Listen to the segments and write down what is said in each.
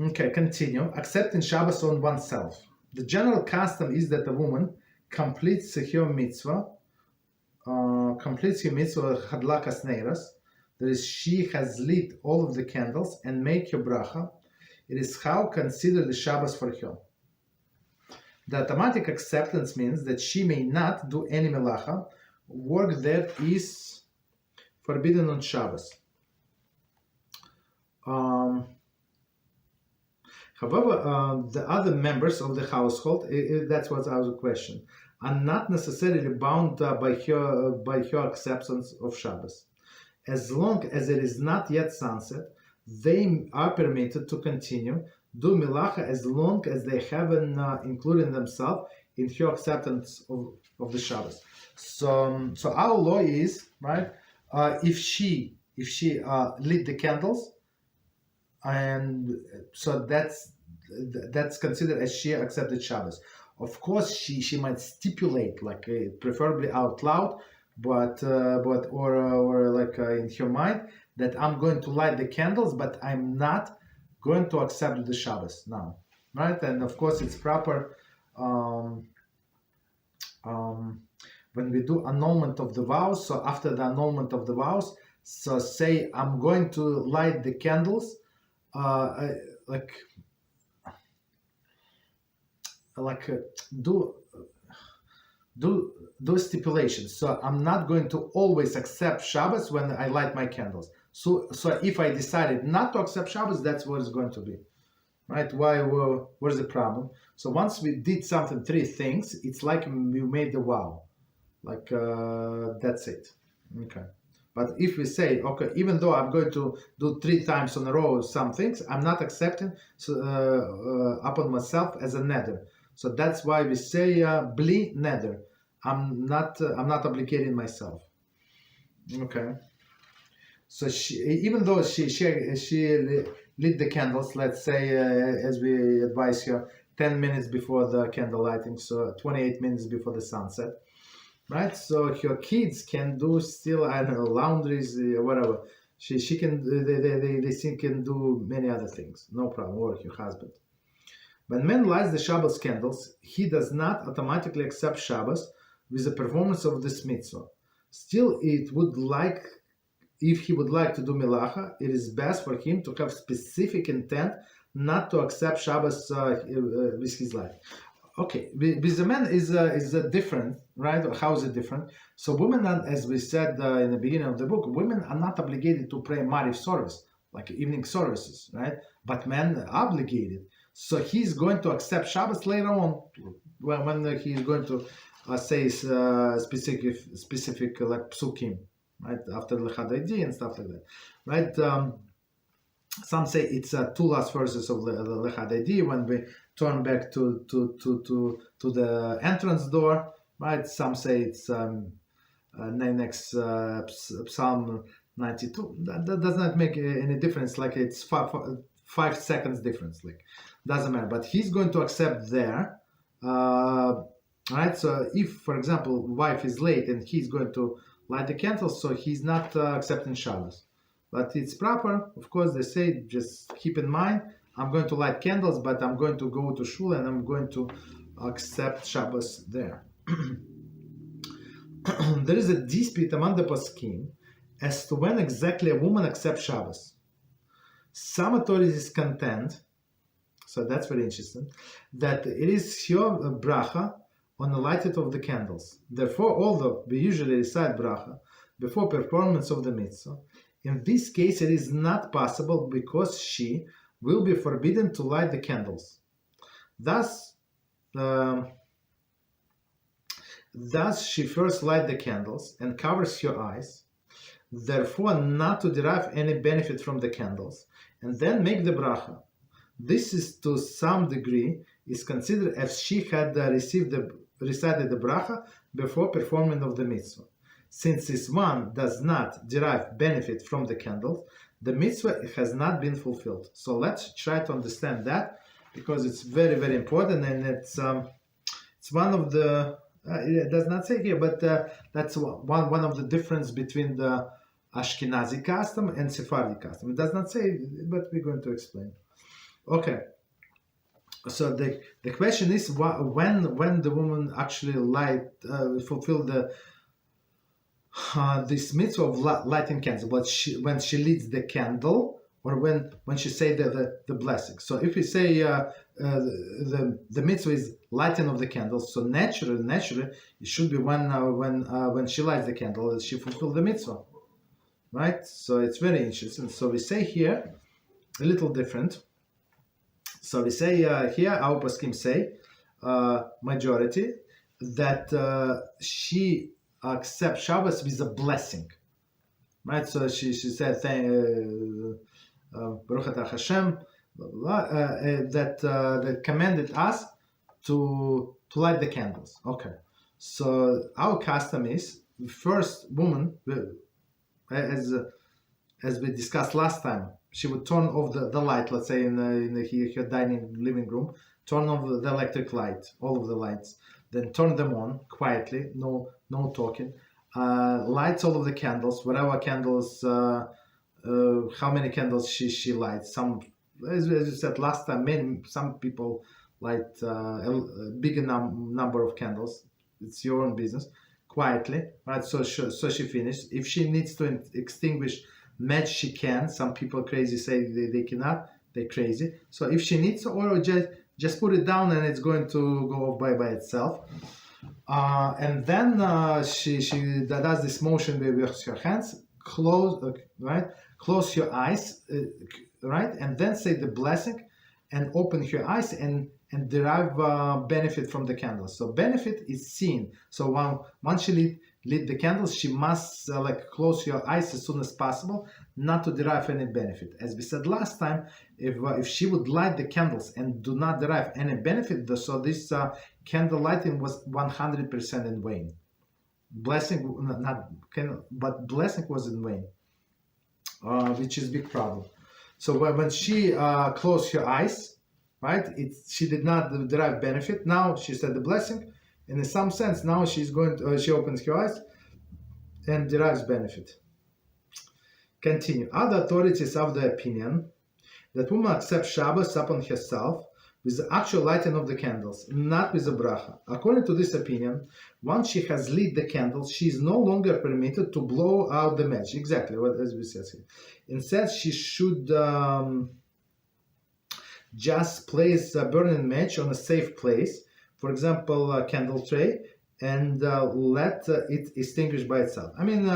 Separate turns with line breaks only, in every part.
Okay, continue. Accepting Shabbos on oneself. The general custom is that a woman completes her mitzvah, Hadlakas Neiros. That is, she has lit all of the candles and make her bracha. It is how considered the Shabbos for her. The automatic acceptance means that she may not do any melacha, work that is forbidden on Shabbos. However, the other members of the household, that's what I was question, are not necessarily bound by her acceptance of Shabbos. As long as it is not yet sunset, they are permitted to continue do melacha as long as they haven't included themselves in her acceptance of the Shabbos. So our law is, right, if she lit the candles, and so that's considered as she accepted Shabbos. Of course, she might stipulate, like preferably out loud, but or like in her mind, that I'm going to light the candles, but I'm not going to accept the Shabbos now, right? And of course, it's proper when we do annulment of the vows. So after the annulment of the vows, so say I'm going to light the candles, do stipulations. So I'm not going to always accept Shabbos when I light my candles. So if I decided not to accept Shabbos, that's what it's going to be, right? Where's the problem? So once we did something, 3 things, it's like we made the vow, like that's it. Okay. But if we say, okay, even though I'm going to do 3 times in a row some things, I'm not accepting upon myself as a neder. So that's why we say bli neder. I'm not obligating myself. Okay. So even though she lit the candles, let's say as we advise her, 10 minutes before the candle lighting, so 28 minutes before the sunset, right? So her kids can do still, I don't know, laundries, whatever. She can they can do many other things, no problem. Or her husband. When man lights the Shabbos candles, he does not automatically accept Shabbos with the performance of this mitzvah. Still, if he would like to do melacha, it is best for him to have specific intent not to accept Shabbos with his life. Okay, with the men is different, right? How is it different? So women, as we said in the beginning of the book, women are not obligated to pray Mariv service, like evening services, right? But men are obligated. So he's going to accept Shabbos later on when he's going to say specific like psukim, right? After Lechad and stuff like that, right? Some say it's 2 last verses of the Lechad when we turn back to the entrance door, right? Some say it's next Psalm 92. That does not make any difference. Like it's 5 seconds difference. Like doesn't matter. But he's going to accept there, right? So if, for example, wife is late and he's going to light the candles, so he's not accepting Shabbos. But it's proper, of course. They say just keep in mind, I'm going to light candles, but I'm going to go to shul and I'm going to accept Shabbos there. There is a dispute among the poskim as to when exactly a woman accepts Shabbos. Some authorities contend, so that's very interesting, that it is her bracha on the lighting of the candles. Therefore, although we usually recite bracha before performance of the mitzvah, in this case it is not possible because she will be forbidden to light the candles. Thus she first lights the candles and covers her eyes, therefore not to derive any benefit from the candles, and then make the bracha. This is to some degree is considered as she had recited the bracha before performing of the mitzvah. Since this one does not derive benefit from the candles, the mitzvah has not been fulfilled. So let's try to understand that, because it's very, very important, and it's one of the it does not say here, but that's one of the difference between the Ashkenazi custom and Sephardi custom. It does not say, but we're going to explain. Okay. So the question is when the woman actually fulfill this mitzvah of lighting candles, but when she lights the candle, or when she say the blessing. So if we say the mitzvah is lighting of the candles, so naturally it should be when she lights the candle she fulfill the mitzvah, right? So it's very interesting. So we say here a little different. So we say here our poskim say majority that she accepts Shabbos with a blessing, right? So she said Baruch atah Hashem that commanded us to light the candles. Okay, so our custom is first woman, as we discussed last time, she would turn off the light, let's say in her dining living room, turn off the electric light, all of the lights, then turn them on quietly, no talking, lights all of the candles, whatever candles, how many candles she lights. Some, as you said last time, some people light a bigger number of candles. It's your own business. Quietly, right? So she finished. If she needs to extinguish match, she can. Some people crazy say they cannot. They're crazy. So if she needs to, or just put it down and it's going to go off by itself. And then she does this motion with her hands. Close, right? Close your eyes, right? And then say the blessing, and open her eyes and derive benefit from the candles. So benefit is seen. So once she lit the candles, she must close your eyes as soon as possible, not to derive any benefit. As we said last time, if she would light the candles and do not derive any benefit, so this candle lighting was 100% in vain. Blessing, but blessing was in vain, which is a big problem. So when she closed her eyes, right, she did not derive benefit. Now she said the blessing, and in some sense now she's going to, she opens her eyes and derives benefit. Continue. Other authorities have the opinion that woman accepts Shabbos upon herself with the actual lighting of the candles, not with the bracha. According to this opinion, once she has lit the candles, she is no longer permitted to blow out the match. Exactly what as we said here. Instead, she should just place a burning match on a safe place, for example, a candle tray, and let it extinguish by itself. I mean,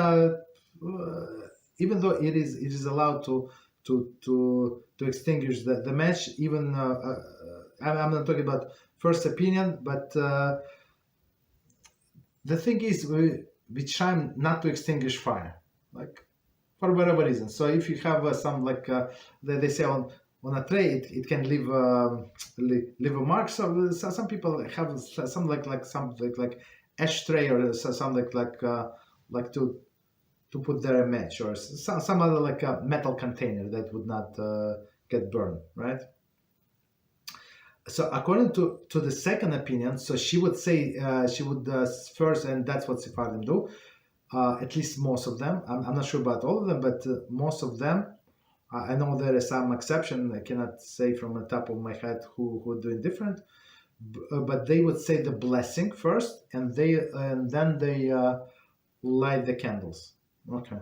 even though it is allowed to extinguish the match, even I'm not talking about first opinion, but the thing is we try not to extinguish fire, for whatever reason. So if you have some they say on a tray, it can leave a mark. So some people have some like ashtray or something like to put there a match, or some other like a metal container that would not get burned, right? So according to the second opinion, so she would say she would first, and that's what Sephardim do, at least most of them. I'm not sure about all of them, but most of them. I know there is some exception. I cannot say from the top of my head who are doing different, but they would say the blessing first, and then they light the candles. Okay.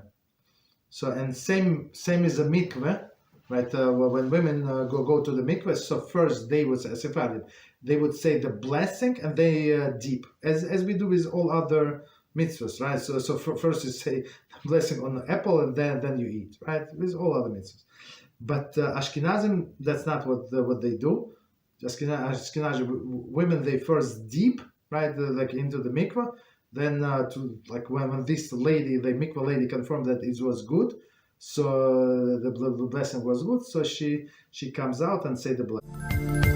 So and same as a mikveh, right? When women go to the mikveh, so first they would say Sephardim, they would say the blessing, and they dip as we do with all other mitzvahs, right? So first you say the blessing on the apple, and then you eat, right? With all other mitzvahs. But Ashkenazim, that's not what they do. Ashkenazi women, they first dip, right, into the mikveh. Then when this lady, the mikveh lady, confirmed that it was good, so the blessing was good, so she comes out and say the blessing.